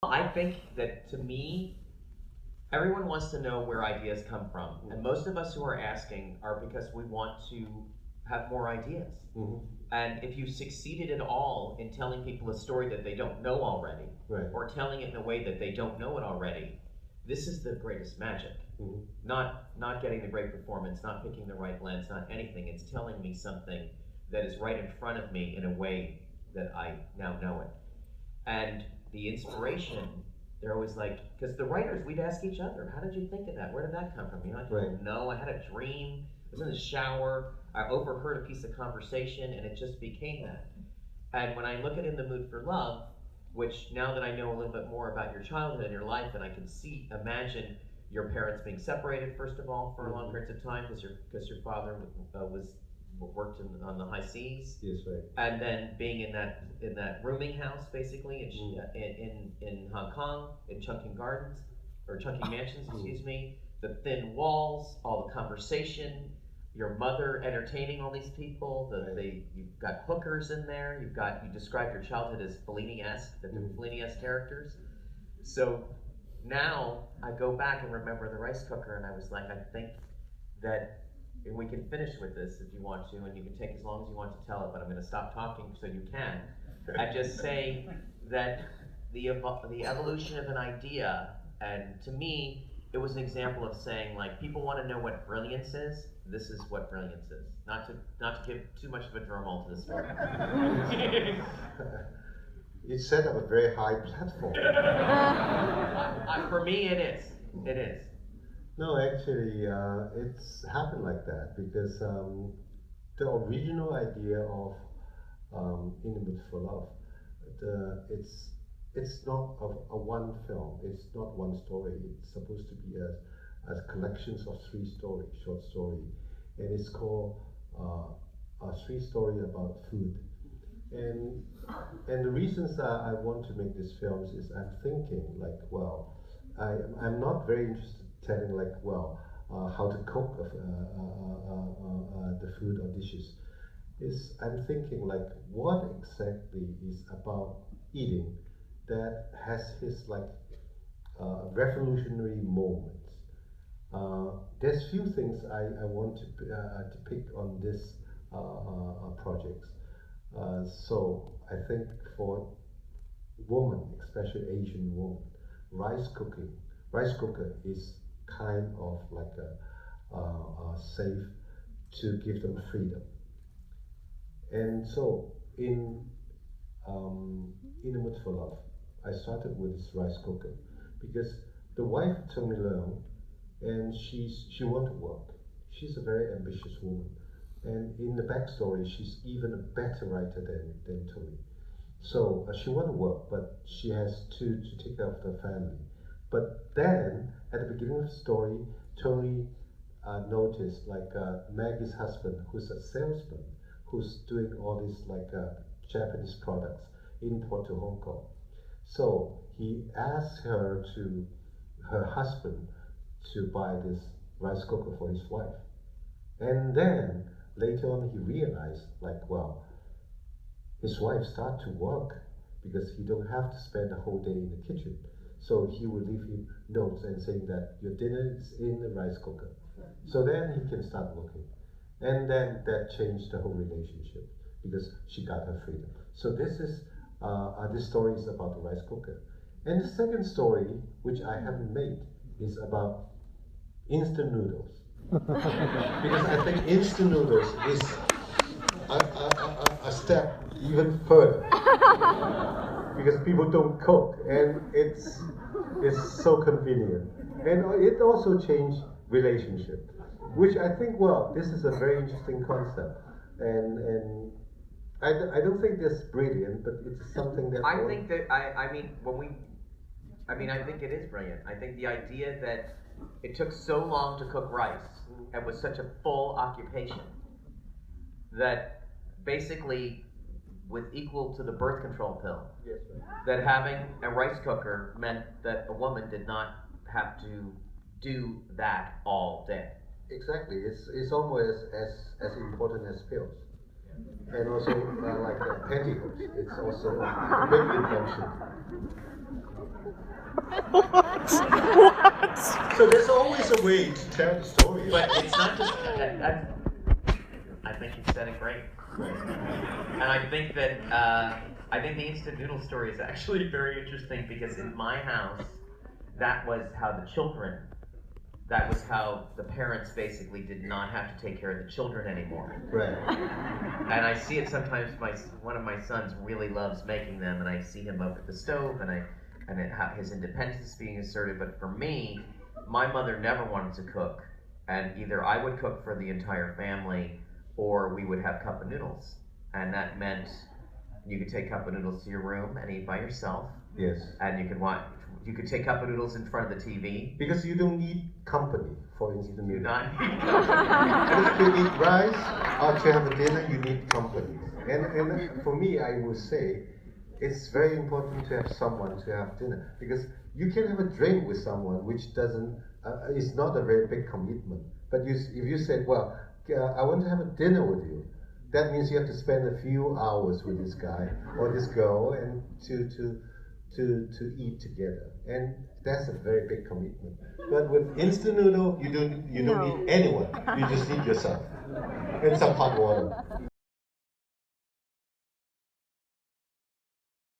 I think that to me, everyone wants to know where ideas come from. And most of us who are asking are because we want to have more ideas. Mm-hmm. And if you succeeded at all in telling people a story that they don't know already, Right. or telling it in a way that they don't know it already, this is the greatest magic. Mm-hmm. Not getting the great performance, not picking the right lens, not anything. It's telling me something that is right in front of me in a way that I now know it. And the inspiration, they're always like, because the writers, we'd ask each other, how did you think of that? Where did that come from? You know, I don't know. I had a dream. I was in the shower. I overheard a piece of conversation, and it just became that. And when I look at In the Mood for Love, which now that I know a little bit more about your childhood and your life, and I can imagine your parents being separated, first of all, for long periods of time, because your father worked on the high seas. Yes, right. And then being in that rooming house, basically, in Hong Kong, in Chungking Gardens, or Chungking Mansions, excuse me. The thin walls, all the conversation, your mother entertaining all these people. You've got hookers in there. You described your childhood as Fellini-esque, the Fellini-esque characters. So now I go back and remember the rice cooker, and I was like, I think that. And we can finish with this if you want to, and you can take as long as you want to tell it, but I'm going to stop talking so you can. I just say that the evolution of an idea, and to me, it was an example of saying, like, people want to know what brilliance is. This is what brilliance is. Not to give too much of a drum roll to the story. You set up a very high platform. For me, it is. It is. No, actually, it's happened like that because the original idea of In the Mood for Love, it's not a one film. It's not one story. It's supposed to be as collections of short story, and it's called a 3 story about food. And the reasons I want to make these films is I'm thinking like, well, I'm not very interested telling like, well, how to cook the food or dishes. I'm thinking like, what exactly is about eating that has his like revolutionary moments. There's few things I want to depict on this projects. So I think for women, especially Asian women, rice cooker is kind of like a safe to give them freedom. And so in the Mood for Love, I started with this rice cooker because the wife told me learn, and she wants to work. She's a very ambitious woman, and in the backstory, she's even a better writer than Tony. So she wants to work, but she has to take care of the family. But then, at the beginning of the story, Tony noticed like Maggie's husband, who's a salesman, who's doing all these like Japanese products, import to Hong Kong. So he asked her husband to buy this rice cooker for his wife. And then later on he realized like, well, his wife started to work because he don't have to spend the whole day in the kitchen. So he would leave him notes and saying that your dinner is in the rice cooker. So then he can start working. And then that changed the whole relationship because she got her freedom. So this story is about the rice cooker. And the second story, which I haven't made, is about instant noodles. Because I think instant noodles is a step even further. Because people don't cook, and it's so convenient. And it also changed relationship, which I think, well, this is a very interesting concept. And I don't think that's brilliant, but it's something that I think that I think it is brilliant. I think the idea that it took so long to cook rice and was such a full occupation that basically was equal to the birth control pill. Yes, right. That having a rice cooker meant that a woman did not have to do that all day. Exactly, it's almost as important as pills. And also like pantyhose, it's also a big invention. What? So there's always a way to tell the story. But it's not just. I think you said it great, and I think that I think the instant noodle story is actually very interesting because in my house, that was how the children. That was how the parents basically did not have to take care of the children anymore. Right. And I see it sometimes. One of my sons really loves making them, and I see him up at the stove, his independence is being asserted. But for me, my mother never wanted to cook, and either I would cook for the entire family, or we would have cup of noodles, and that meant you could take cup of noodles to your room and eat by yourself. Yes. And you could You could take cup of noodles in front of the TV. Because you don't need company for instant noodles. You not need company. Just to eat rice or to have a dinner, you need company. And for me, I would say, it's very important to have someone to have dinner. Because you can have a drink with someone which doesn't, is not a very big commitment. But if you said, well, I want to have a dinner with you, that means you have to spend a few hours with this guy or this girl and to eat together, and that's a very big commitment. But with instant noodle, you don't need anyone. You just need yourself and some hot water.